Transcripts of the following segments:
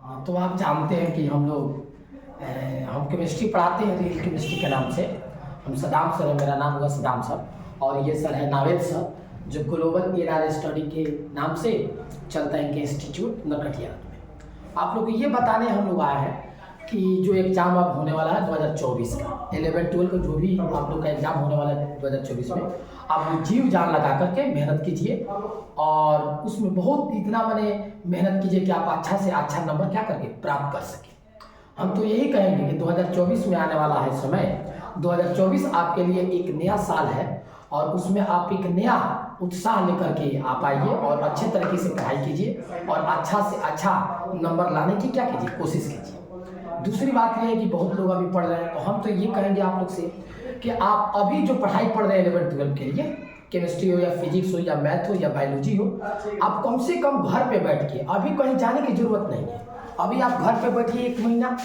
हाँ, तो आप जानते हैं कि हम केमिस्ट्री पढ़ाते हैं रियल केमिस्ट्री के नाम से। हम सदाम सर है, मेरा नाम हुआ सदाम सर, और ये सर है नावेद सर, जो ग्लोबल एआर स्टडी के नाम से चलता है इनके इंस्टीट्यूट नरकटियागंज में। आप लोग को ये बताने हम लोग आए हैं कि जो एग्ज़ाम अब होने वाला है 2024 का 11-12 का, जो भी आप लोग का एग्ज़ाम होने वाला है 2024 में, आप लोग जीव जान लगा करके मेहनत कीजिए और उसमें बहुत इतना मेहनत कीजिए कि आप अच्छा से अच्छा नंबर क्या करके प्राप्त कर सकें। हम तो यही कहेंगे कि 2024 में आने वाला है समय। 2024 आपके लिए एक नया साल है और उसमें आप एक नया उत्साह लेकर के आप आइए और अच्छे तरीके से पढ़ाई कीजिए और अच्छा से अच्छा नंबर लाने की क्या कीजिए, कोशिश कीजिए। दूसरी बात यह है कि बहुत लोग अभी पढ़ रहे हैं, तो हम तो ये कहेंगे आप लोग से कि आप अभी जो पढ़ाई पढ़ रहे हैं 11-12 के लिए, केमिस्ट्री हो या फिजिक्स हो या मैथ हो या बायोलॉजी हो, आप कम से कम घर पे बैठ के, अभी कहीं जाने की जरूरत नहीं है, अभी आप घर पे बैठिए 1 महीना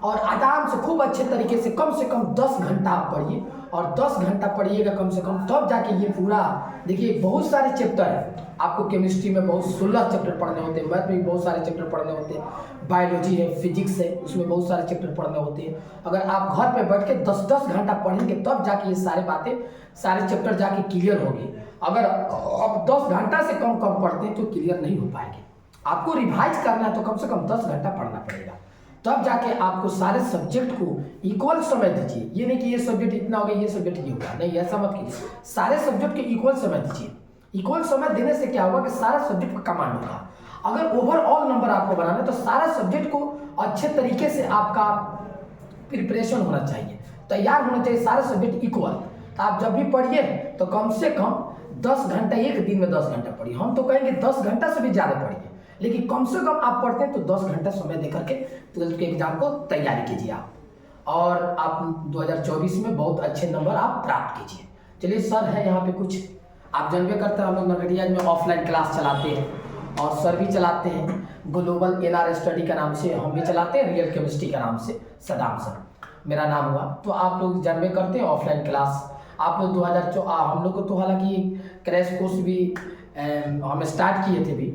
और आराम से खूब अच्छे तरीके से कम 10 घंटा आप पढ़िए। और 10 घंटा पढ़िएगा कम से कम, तब जाके ये पूरा देखिए। बहुत सारे चैप्टर हैं आपको केमिस्ट्री में, बहुत 16 चैप्टर पढ़ने होते हैं, मैथ में भी बहुत सारे चैप्टर पढ़ने होते हैं, बायोलॉजी है, फिजिक्स है, उसमें बहुत सारे चैप्टर पढ़ने होते हैं। अगर आप घर पे बैठ के 10-10 घंटा पढ़ेंगे तब जाके ये सारी बातें, सारे चैप्टर जाके क्लियर होगी। अगर आप 10 घंटा से कम पढ़ते हैं तो क्लियर नहीं हो पाएंगे। आपको रिवाइज करना है तो कम से कम 10 घंटा पढ़ना पड़ेगा, तब जाके आपको सारे सब्जेक्ट को इक्वल समय दीजिए। ये नहीं कि ये सब्जेक्ट इतना हो गया, ये सब्जेक्ट ये होगा, नहीं, ऐसा मत कीजिए। सारे सब्जेक्ट के इक्वल समय दीजिए। इक्वल समय देने से क्या होगा कि सारा सब्जेक्ट का कमांड होगा। अगर ओवरऑल नंबर आपको बनाना है तो सारा सब्जेक्ट को अच्छे तरीके से आपका प्रिपरेशन होना चाहिए, तैयार होना चाहिए, सारे सब्जेक्ट इक्वल। तो आप जब भी पढ़िए तो कम से कम 10 घंटा, एक दिन में 10 घंटा पढ़िए। हम तो कहेंगे 10 घंटा से भी ज़्यादा पढ़िए, लेकिन कम से कम आप पढ़ते हैं तो 10 घंटा समय दे करके 12th के एग्जाम को तैयारी कीजिए आप, और आप 2024 में बहुत अच्छे नंबर आप प्राप्त कीजिए। चलिए, सर है यहाँ पे कुछ, आप जानबे करते हैं हम लोग नरकटियागंज में ऑफलाइन क्लास चलाते हैं और सर भी चलाते हैं। ग्लोबल एआर स्टडी का नाम से हम भी चलाते हैं, रियल केमिस्ट्री का नाम से सदाम सर मेरा नाम हुआ। तो आप लोग जानबे करते हैं ऑफलाइन क्लास आप लोग 2004 हम लोग को तो हालांकि क्रैश कोर्स भी हम स्टार्ट किए थे भी,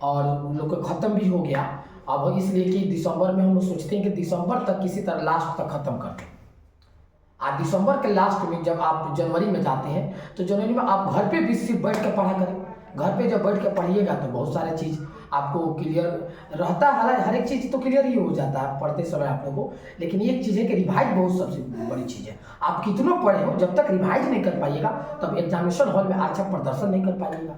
और उन लोग का ख़त्म भी हो गया अब, इसलिए कि दिसंबर में हम लोग सोचते हैं कि दिसंबर तक किसी तरह लास्ट तक ख़त्म कर दें। आज दिसंबर के लास्ट में जब आप जनवरी में जाते हैं तो जनवरी में आप घर पे भी सिर्फ बैठ के पढ़ा करें। घर पे जब बैठ के पढ़िएगा तो बहुत सारे चीज़ आपको क्लियर रहता है। हालांकि हर एक चीज़ तो क्लियर ही हो जाता है पढ़ते समय आप लोगों को, लेकिन एक चीज़ है कि रिवाइज बहुत सबसे बड़ी चीज़ है। आप कितना पढ़े हो, जब तक रिवाइज नहीं कर पाइएगा तब एग्जामिनेशन हॉल में अच्छा प्रदर्शन नहीं कर पाइएगा।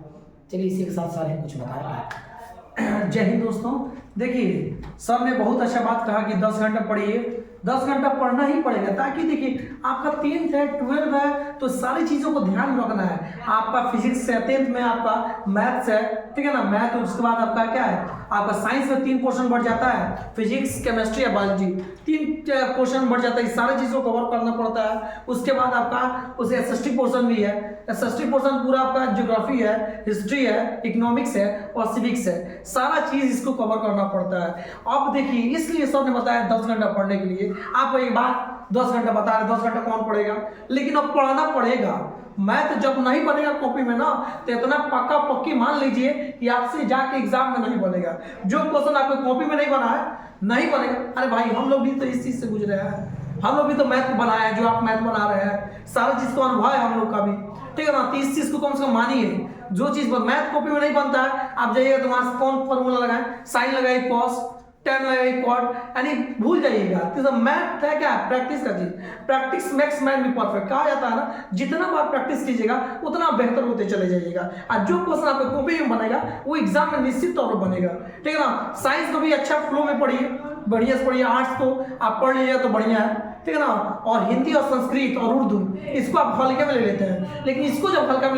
चलिए, इसी के साथ सर है कुछ बताएंगे। जय हिंद दोस्तों। देखिए, सर ने बहुत अच्छा बात कहा कि 10 घंटा पढ़िए। 10 घंटा पढ़ना ही पड़ेगा, ताकि देखिए आपका 10th है, 12th है, तो सारी चीज़ों को ध्यान में रखना है। आपका फिजिक्स है, 10th में आपका मैथ्स है, ठीक है ना, मैथ, उसके बाद आपका क्या है, आपका साइंस में 3 पोर्शन बढ़ जाता है, फिजिक्स, केमिस्ट्री या बायोलॉजी 3 पोर्शन बढ़ जाता है। इस सारी चीज़ों को कवर करना पड़ता है। उसके बाद आपका उस एसएसटी पोर्शन भी है। एसएसटी पोर्शन पूरा आपका ज्योग्राफी है, हिस्ट्री है, इकोनॉमिक्स है और सिविक्स है। सारा चीज़ इसको कवर करना पड़ता है। अब देखिए, इसलिए सर ने बताया 10 घंटा पढ़ने के लिए। आप एक बात 10 घंटा बता रहे, 10 घंटा कौन पढ़ेगा, लेकिन अब पढ़ना पड़ेगा। मैथ जब नहीं बनेगा कॉपी में ना, तो इतना पक्का पक्की मान लीजिए कि आपसे जाके एग्जाम में नहीं बनेगा। जो क्वेश्चन आपको कॉपी में नहीं बना है, नहीं बनेगा। अरे भाई, हम लोग भी तो इस चीज़ से गुजरे हैं। हम लोग भी तो मैथ बनाया है, जो आप मैथ बना रहे हैं, सारा चीज़ को अनुभव है हम लोग का भी, ठीक है ना। तो इस चीज़ को कम से कम मानिए। जो चीज़ मैथ कॉपी में नहीं बनता है, आप जाइएगा तो वहाँ कौन फॉर्मूला लगाए, साइन लगाए, कॉस, tan लगाए, कॉट, यानी भूल जाइएगा। तो मैथ है क्या, प्रैक्टिस का चीज। Practice makes man be perfect कहा जाता है ना। जितना बार प्रैक्टिस कीजिएगा उतना बेहतर होते चले जाइएगा। और जो क्वेश्चन आपको कॉपी में बनेगा वो एग्जाम में निश्चित तौर पर बनेगा, ठीक है ना। साइंस को भी अच्छा फ्लो में पढ़िए, बढ़िया से पढ़िए। आर्ट्स को आप पढ़ लीजिएगा तो बढ़िया है, ठीक है ना। और हिंदी और संस्कृत और उर्दू, इसको आप हल्के में ले लेते हैं, लेकिन इसको जब हल्का में